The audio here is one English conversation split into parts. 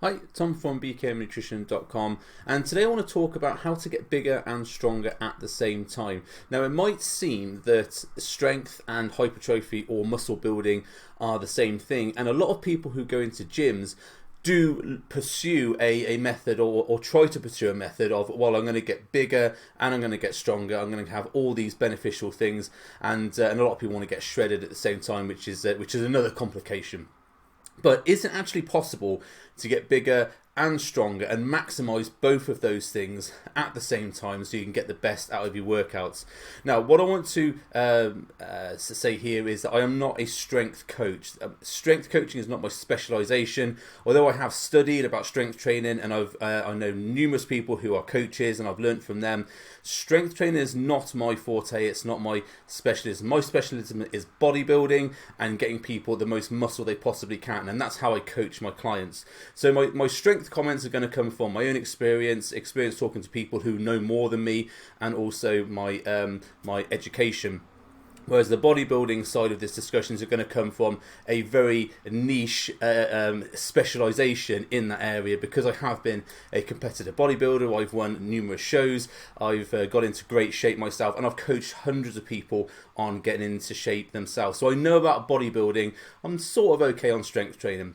Hi, Tom from bkmnutrition.com, and today I want to talk about how to get bigger and stronger at the same time. Now, it might seem that strength and hypertrophy or muscle building are the same thing, and a lot of people who go into gyms do pursue a method or try to pursue a method of, well, I'm going to get bigger and I'm going to get stronger, I'm going to have all these beneficial things, and a lot of people want to get shredded at the same time, which is another complication. But is it actually possible to get bigger and stronger and maximize both of those things at the same time so you can get the best out of your workouts? Now, what I want to say here is that I am not a strength coach. Strength coaching is not my specialization, although I have studied about strength training and I know numerous people who are coaches and I've learned from them. Strength training is not my forte, it's not my specialism. My specialism is bodybuilding and getting people the most muscle they possibly can, and that's how I coach my clients. So my strength comments are going to come from my own experience talking to people who know more than me, and also my education. Whereas the bodybuilding side of this discussion is going to come from a very niche specialization in that area, because I have been a competitive bodybuilder, I've won numerous shows, I've got into great shape myself, and I've coached hundreds of people on getting into shape themselves. So I know about bodybuilding, I'm sort of okay on strength training.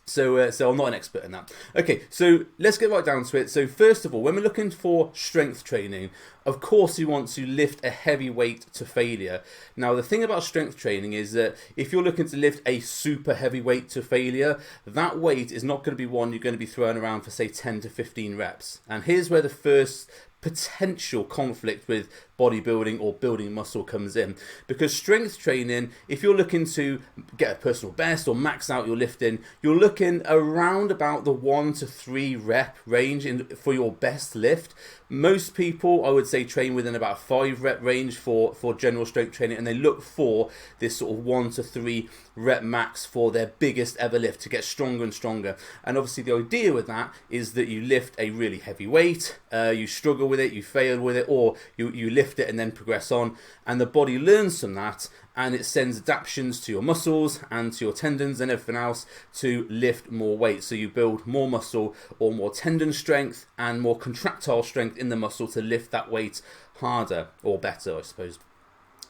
So I'm not an expert in that. Okay, so let's get right down to it. So first of all, when we're looking for strength training, of course you want to lift a heavy weight to failure. Now, the thing about strength training is that if you're looking to lift a super heavy weight to failure, that weight is not going to be one you're going to be throwing around for, say, 10 to 15 reps. And here's where the first potential conflict with bodybuilding or building muscle comes in, because strength training, if you're looking to get a personal best or max out your lifting, you're looking around about the 1 to 3 rep range for your best lift. Most people, I would say, train within about 5 rep range for general strength training, and they look for this sort of 1 to 3 rep max for their biggest ever lift to get stronger and stronger. And obviously the idea with that is that you lift a really heavy weight, you struggle with it, you fail with it, or you lift it and then progress on, and the body learns from that, and it sends adaptations to your muscles and to your tendons and everything else to lift more weight. So you build more muscle or more tendon strength and more contractile strength in the muscle to lift that weight harder or better, I suppose.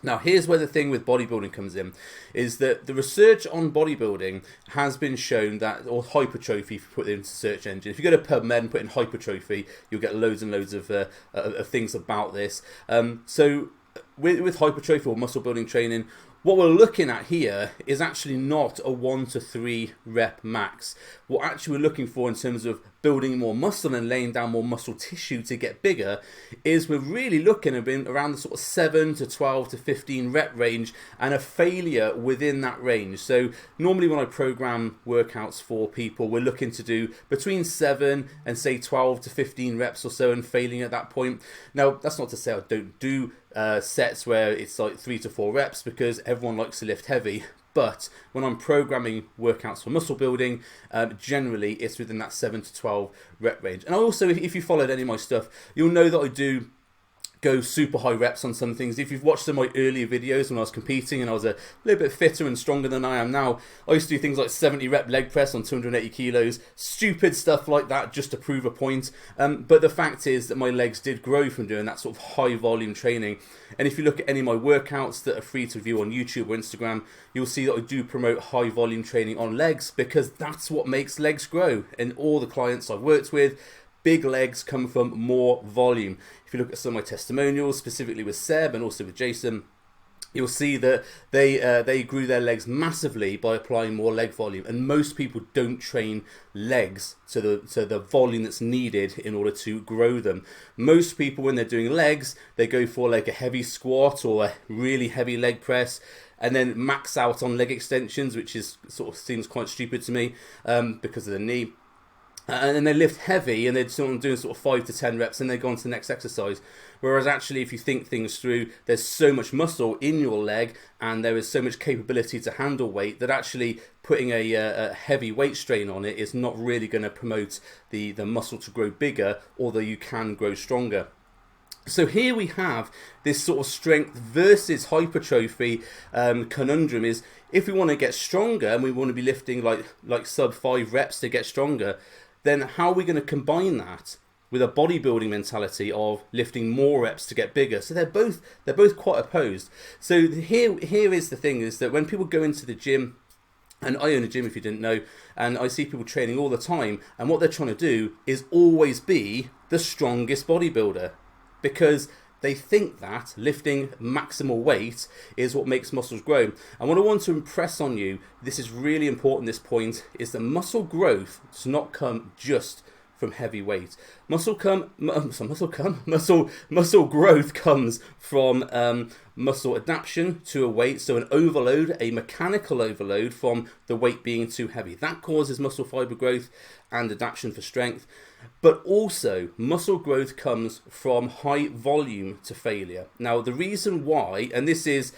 Now, here's where the thing with bodybuilding comes in, is that the research on bodybuilding has been shown that, or hypertrophy, if you put it into search engine, if you go to PubMed and put in hypertrophy, you'll get loads and loads of things about this. So with hypertrophy or muscle building training, what we're looking at here is actually not a 1 to 3 rep max. What actually we're looking for in terms of building more muscle and laying down more muscle tissue to get bigger is we're really looking at being around the sort of 7 to 12 to 15 rep range and a failure within that range. So normally when I program workouts for people, we're looking to do between 7 and say 12 to 15 reps or so and failing at that point. Now, that's not to say I don't do sets where it's like 3 to 4 reps, because everyone likes to lift heavy. But when I'm programming workouts for muscle building, generally it's within that 7 to 12 rep range. And I also, if you followed any of my stuff, you'll know that I do go super high reps on some things. If you've watched some of my earlier videos when I was competing and I was a little bit fitter and stronger than I am now, I used to do things like 70 rep leg press on 280 kilos, stupid stuff like that just to prove a point. But the fact is that my legs did grow from doing that sort of high volume training. And if you look at any of my workouts that are free to view on YouTube or Instagram, you'll see that I do promote high volume training on legs, because that's what makes legs grow. And all the clients I've worked with, big legs come from more volume. If you look at some of my testimonials, specifically with Seb and also with Jason, you'll see that they grew their legs massively by applying more leg volume. And most people don't train legs to the volume that's needed in order to grow them. Most people, when they're doing legs, they go for like a heavy squat or a really heavy leg press, and then max out on leg extensions, which is sort of seems quite stupid to me because of the knee. And then they lift heavy and they're doing sort of 5 to 10 reps and they go on to the next exercise. Whereas actually, if you think things through, there's so much muscle in your leg and there is so much capability to handle weight that actually putting a heavy weight strain on it is not really going to promote the muscle to grow bigger, although you can grow stronger. So here we have this sort of strength versus hypertrophy conundrum. Is if we want to get stronger and we want to be lifting like sub 5 reps to get stronger, then how are we going to combine that with a bodybuilding mentality of lifting more reps to get bigger? So they're both quite opposed. So here is the thing, is that when people go into the gym, and I own a gym if you didn't know, and I see people training all the time, and what they're trying to do is always be the strongest bodybuilder, because they think that lifting maximal weight is what makes muscles grow. And what I want to impress on you, this is really important, this point, is that muscle growth does not come just from heavy weight. Muscle growth comes from muscle adaptation to a weight, so an overload, a mechanical overload from the weight being too heavy. That causes muscle fiber growth and adaptation for strength. But also, muscle growth comes from high volume to failure. Now, the reason why, and this is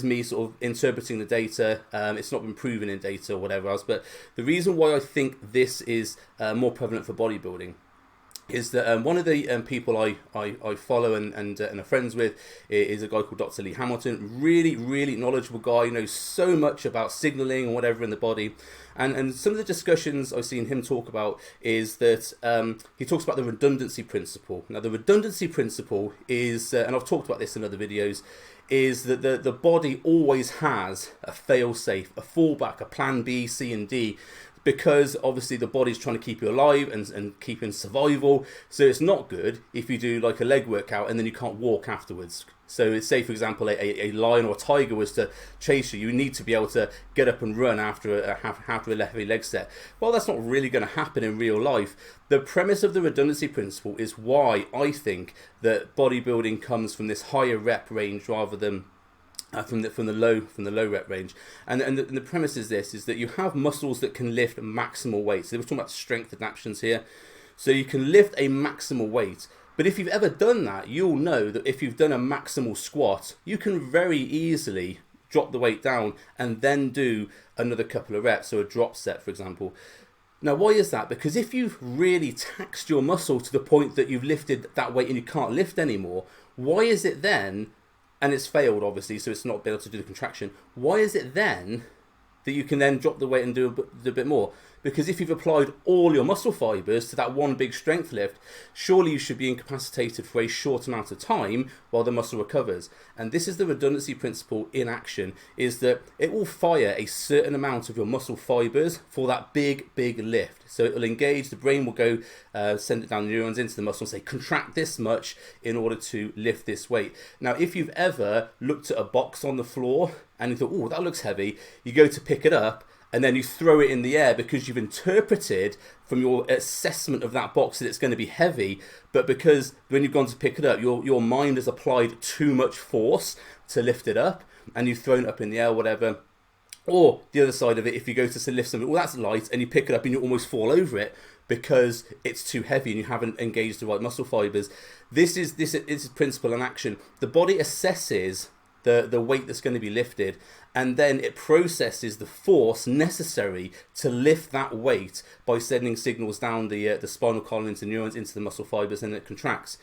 me sort of interpreting the data, it's not been proven in data or whatever else, but the reason why I think this is more prevalent for bodybuilding is that one of the people I follow and are friends with is a guy called Dr. Lee Hamilton. Really knowledgeable guy, knows so much about signaling and whatever in the body. And some of the discussions I've seen him talk about is that he talks about the redundancy principle. Now, the redundancy principle is, and I've talked about this in other videos, is that the body always has a fail-safe, a fallback, a plan B, C and D, because obviously the body's trying to keep you alive and keep in survival. So it's not good if you do like a leg workout and then you can't walk afterwards. So say, for example, a lion or a tiger was to chase you, you need to be able to get up and run after a heavy leg set. Well, that's not really going to happen in real life. The premise of the redundancy principle is why I think that bodybuilding comes from this higher rep range rather than from the low rep range. And the premise is this, is that you have muscles that can lift maximal weight. So we're talking about strength adaptations here. So you can lift a maximal weight. But if you've ever done that, you'll know that if you've done a maximal squat, you can very easily drop the weight down and then do another couple of reps, so a drop set, for example. Now, why is that? Because if you've really taxed your muscle to the point that you've lifted that weight and you can't lift anymore, why is it then, and it's failed obviously, so it's not been able to do the contraction, why is it then that you can then drop the weight and do a bit more? Because if you've applied all your muscle fibers to that one big strength lift, surely you should be incapacitated for a short amount of time while the muscle recovers. And this is the redundancy principle in action, is that it will fire a certain amount of your muscle fibers for that big lift. So it will engage, the brain will go send it down the neurons into the muscle and say, contract this much in order to lift this weight. Now, if you've ever looked at a box on the floor and you thought, oh, that looks heavy, you go to pick it up, and then you throw it in the air because you've interpreted from your assessment of that box that it's going to be heavy, but because when you've gone to pick it up, your mind has applied too much force to lift it up, and you've thrown it up in the air, whatever. Or the other side of it, if you go to lift something, well, that's light, and you pick it up and you almost fall over it because it's too heavy and you haven't engaged the right muscle fibers. This is principle in action. The body assesses the weight that's going to be lifted, and then it processes the force necessary to lift that weight by sending signals down the spinal column into neurons, into the muscle fibers, and it contracts.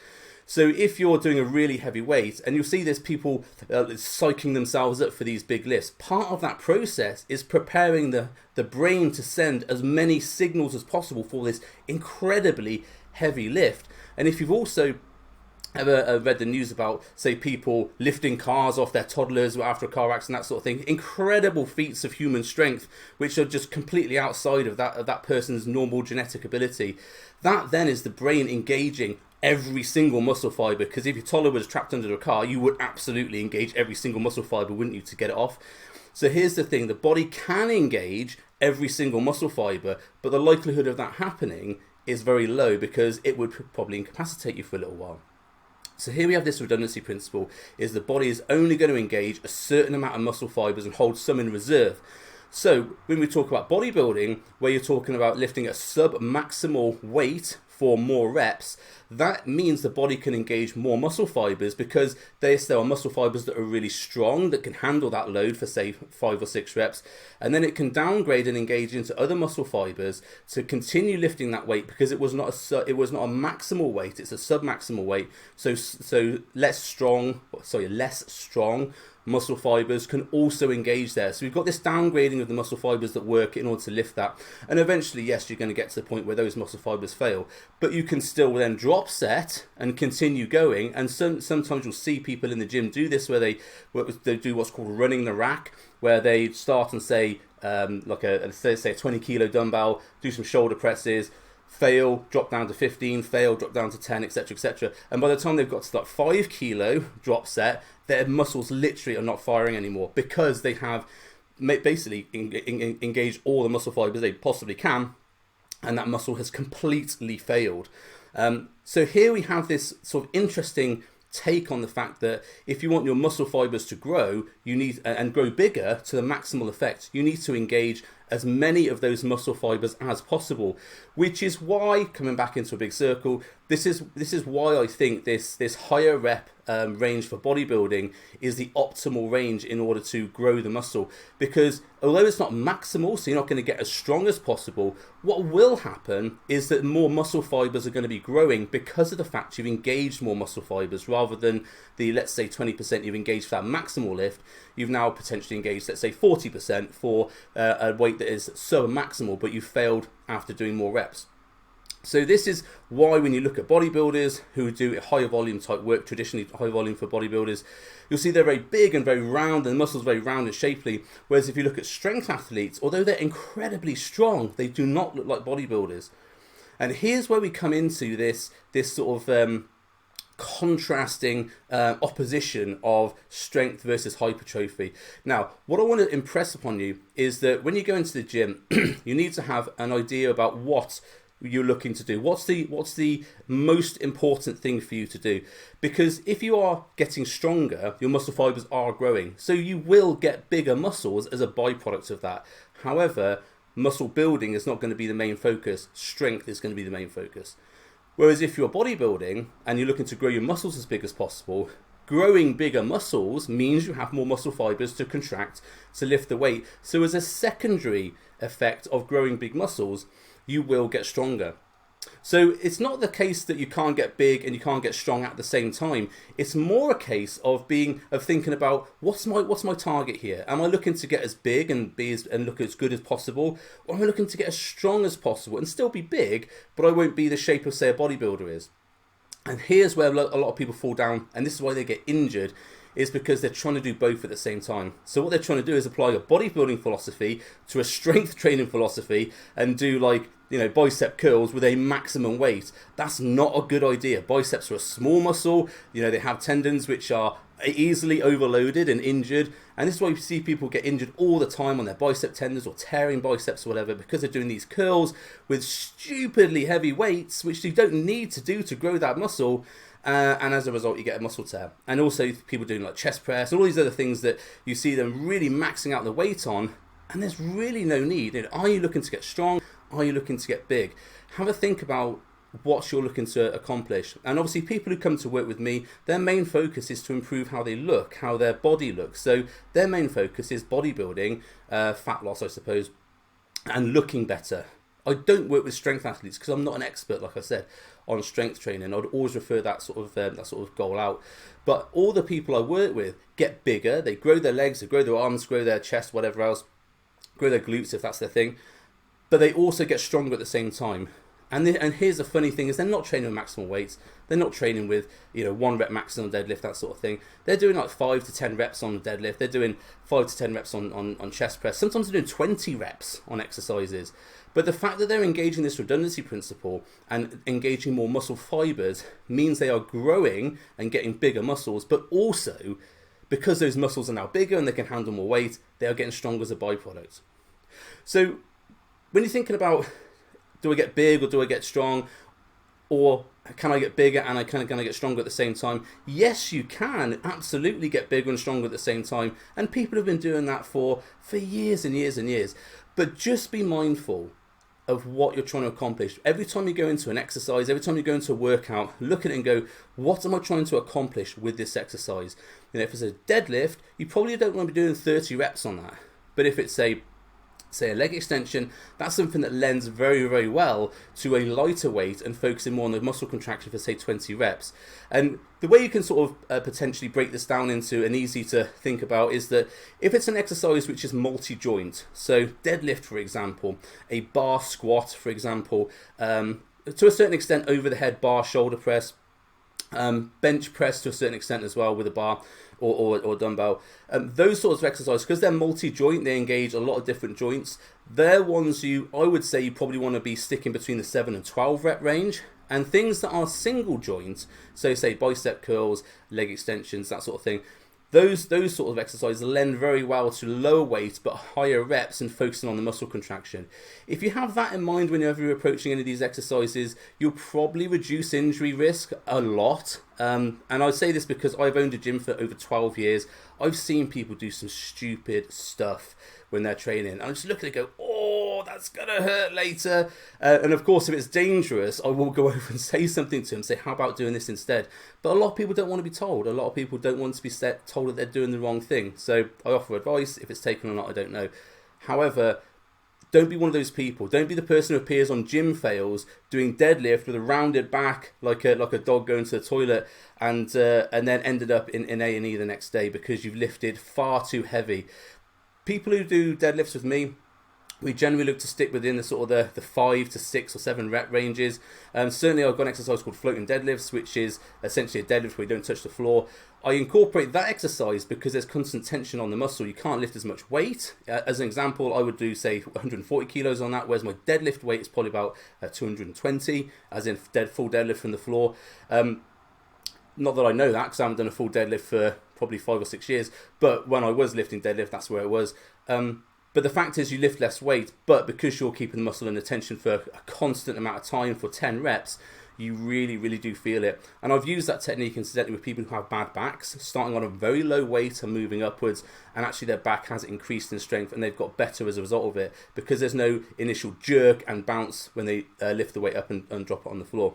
So if you're doing a really heavy weight, and you'll see there's people psyching themselves up for these big lifts, part of that process is preparing the brain to send as many signals as possible for this incredibly heavy lift. And if you've also ever read the news about, say, people lifting cars off their toddlers after a car accident, that sort of thing, incredible feats of human strength which are just completely outside of that person's normal genetic ability. That then is the brain engaging every single muscle fiber, because if your toddler was trapped under a car, you would absolutely engage every single muscle fiber, wouldn't you, to get it off? So here's the thing, the body can engage every single muscle fiber, but the likelihood of that happening is very low because it would probably incapacitate you for a little while. So here we have this redundancy principle, is the body is only going to engage a certain amount of muscle fibers and hold some in reserve. So when we talk about bodybuilding, where you're talking about lifting a sub-maximal weight for more reps, that means the body can engage more muscle fibers, because there are muscle fibers that are really strong, that can handle that load for say 5 or 6 reps, and then it can downgrade and engage into other muscle fibers to continue lifting that weight, because it was not a maximal weight, it's a submaximal weight. So less strong muscle fibers can also engage there. So we've got this downgrading of the muscle fibers that work in order to lift that, and eventually, yes, you're going to get to the point where those muscle fibers fail, but you can still then drop set and continue going. And sometimes you'll see people in the gym do this, where they do what's called running the rack, where they start and say like say a 20 kilo dumbbell, do some shoulder presses, fail, drop down to 15, fail, drop down to 10, etc, etc, and by the time they've got to that 5 kilo drop set, their muscles literally are not firing anymore, because they have basically engaged all the muscle fibers they possibly can, and that muscle has completely failed. So here we have this sort of interesting take on the fact that if you want your muscle fibers to grow, you need and grow bigger to the maximal effect, you need to engage as many of those muscle fibers as possible, which is why, coming back into a big circle, this is why I think this higher rep range for bodybuilding is the optimal range in order to grow the muscle. Because although it's not maximal, so you're not going to get as strong as possible, what will happen is that more muscle fibers are going to be growing because of the fact you've engaged more muscle fibers, rather than the, let's say, 20% you've engaged for that maximal lift. You've now potentially engaged, let's say, 40% for a weight that is sub-maximal, but you failed after doing more reps. So this is why when you look at bodybuilders who do higher volume type work, traditionally high volume for bodybuilders, you'll see they're very big and very round, and the muscles very round and shapely. Whereas if you look at strength athletes, although they're incredibly strong, they do not look like bodybuilders. And here's where we come into this sort of contrasting opposition of strength versus hypertrophy. Now, what I want to impress upon you is that when you go into the gym, you need to have an idea about what you're looking to do. What's the most important thing for you to do? Because if you are getting stronger, your muscle fibers are growing, so you will get bigger muscles as a byproduct of that. However, muscle building is not going to be the main focus. Strength is going to be the main focus. Whereas if you're bodybuilding and you're looking to grow your muscles as big as possible, growing bigger muscles means you have more muscle fibers to contract to lift the weight. So as a secondary effect of growing big muscles, you will get stronger. So it's not the case that you can't get big and you can't get strong at the same time. It's more a case of thinking about what's my target here? Am I looking to get as big and look as good as possible, or am I looking to get as strong as possible and still be big, but I won't be the shape of, say, a bodybuilder is? And here's where a lot of people fall down, and this is why they get injured, is because they're trying to do both at the same time. So what they're trying to do is apply a bodybuilding philosophy to a strength training philosophy and do, like, bicep curls with a maximum weight. That's not a good idea. Biceps are a small muscle. They have tendons which are easily overloaded and injured. And this is why you see people get injured all the time on their bicep tendons or tearing biceps or whatever, because they're doing these curls with stupidly heavy weights, which you don't need to do to grow that muscle. And as a result, you get a muscle tear. And also people doing like chest press and all these other things that you see them really maxing out the weight on. And there's really no need. Are you looking to get strong? Are you looking to get big? Have a think about what you're looking to accomplish. And obviously people who come to work with me, their main focus is to improve how they look, how their body looks. So their main focus is bodybuilding, fat loss, I suppose, and looking better. I don't work with strength athletes because I'm not an expert, like I said, on strength training. I'd always refer that sort of goal out. But all the people I work with get bigger. They grow their legs, they grow their arms, grow their chest, whatever else, grow their glutes if that's their thing. But they also get stronger at the same time. And here's the funny thing is they're not training with maximal weights. They're not training with 1 rep maximum deadlift, that sort of thing. They're doing like 5 to 10 reps on deadlift. They're doing 5 to 10 reps on chest press. Sometimes they're doing 20 reps on exercises. But the fact that they're engaging this redundancy principle and engaging more muscle fibers means they are growing and getting bigger muscles, but also because those muscles are now bigger and they can handle more weight, they are getting stronger as a byproduct. So when you're thinking about, do I get big or do I get strong, or can I get bigger and can I get stronger at the same time? Yes, you can absolutely get bigger and stronger at the same time, and people have been doing that for years and years and years. But just be mindful, of what you're trying to accomplish. Every time you go into an exercise, every time you go into a workout, look at it and go, what am I trying to accomplish with this exercise? You know, if it's a deadlift, you probably don't want to be doing 30 reps on that. But if it's say a leg extension, that's something that lends very, very well to a lighter weight and focusing more on the muscle contraction for say 20 reps. And the way you can sort of potentially break this down into and easy to think about is that if it's an exercise which is multi-joint, so deadlift for example, a bar squat for example, to a certain extent over the head bar shoulder press, bench press to a certain extent as well with a bar or dumbbell. Those sorts of exercises, because they're multi-joint, they engage a lot of different joints. They're ones I would say you probably want to be sticking between the 7 and 12 rep range. And things that are single joint, so say bicep curls, leg extensions, that sort of thing, those sort of exercises lend very well to lower weight but higher reps and focusing on the muscle contraction. If you have that in mind whenever you're approaching any of these exercises, you'll probably reduce injury risk a lot. And I say this because I've owned a gym for over 12 years. I've seen people do some stupid stuff when they're training. I'm just looking at it and go, oh, that's going to hurt later. And of course, if it's dangerous, I will go over and say something to them, say, how about doing this instead? But a lot of people don't want to be told. A lot of people don't want to be told that they're doing the wrong thing. So I offer advice. If it's taken or not, I don't know. However, don't be one of those people. Don't be the person who appears on gym fails doing deadlift with a rounded back like a dog going to the toilet and then ended up in A&E the next day because you've lifted far too heavy. People who do deadlifts with me, we generally look to stick within the sort of the 5 to 6 or 7 rep ranges. Certainly I've got an exercise called floating deadlifts, which is essentially a deadlift where you don't touch the floor. I incorporate that exercise because there's constant tension on the muscle. You can't lift as much weight. As an example, I would do say 140 kilos on that, whereas my deadlift weight is probably about 220, as in full deadlift from the floor. Not that I know that because I haven't done a full deadlift for probably 5 or 6 years, but when I was lifting deadlift, that's where it was. But the fact is you lift less weight, but because you're keeping the muscle under tension for a constant amount of time for 10 reps, you really, really do feel it. And I've used that technique incidentally with people who have bad backs, starting on a very low weight and moving upwards, and actually their back has increased in strength and they've got better as a result of it because there's no initial jerk and bounce when they lift the weight up and drop it on the floor.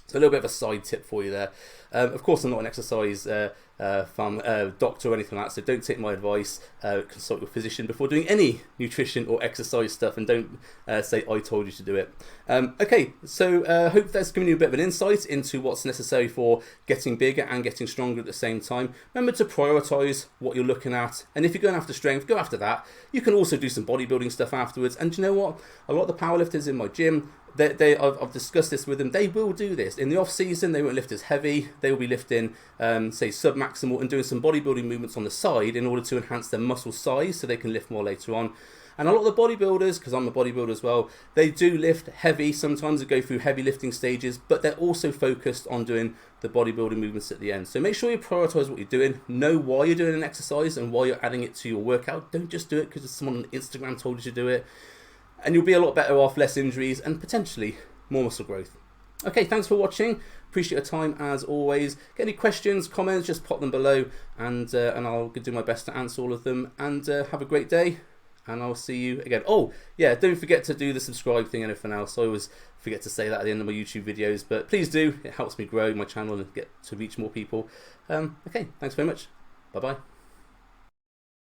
So a little bit of a side tip for you there. Of course, I'm not an exercise doctor or anything like that, so don't take my advice. Consult your physician before doing any nutrition or exercise stuff, and don't say I told you to do it. Okay, so hope that's given you a bit of an insight into what's necessary for getting bigger and getting stronger at the same time. Remember to prioritise what you're looking at, and if you're going after strength, go after that. You can also do some bodybuilding stuff afterwards, and do you know what? A lot of the powerlifters in my gym, I've discussed this with them. They will do this in the off season. They won't lift as heavy. They will be lifting, say, sub-maximal and doing some bodybuilding movements on the side in order to enhance their muscle size so they can lift more later on. And a lot of the bodybuilders, because I'm a bodybuilder as well, they do lift heavy. Sometimes they go through heavy lifting stages, but they're also focused on doing the bodybuilding movements at the end. So make sure you prioritize what you're doing. Know why you're doing an exercise and why you're adding it to your workout. Don't just do it because someone on Instagram told you to do it. And you'll be a lot better off, less injuries, and potentially more muscle growth. Okay, thanks for watching. Appreciate your time as always. Get any questions, comments, just pop them below, and I'll do my best to answer all of them. And have a great day, and I'll see you again. Oh, yeah, don't forget to do the subscribe thing and everything else. I always forget to say that at the end of my YouTube videos, but please do. It helps me grow my channel and get to reach more people. Okay, thanks very much. Bye-bye.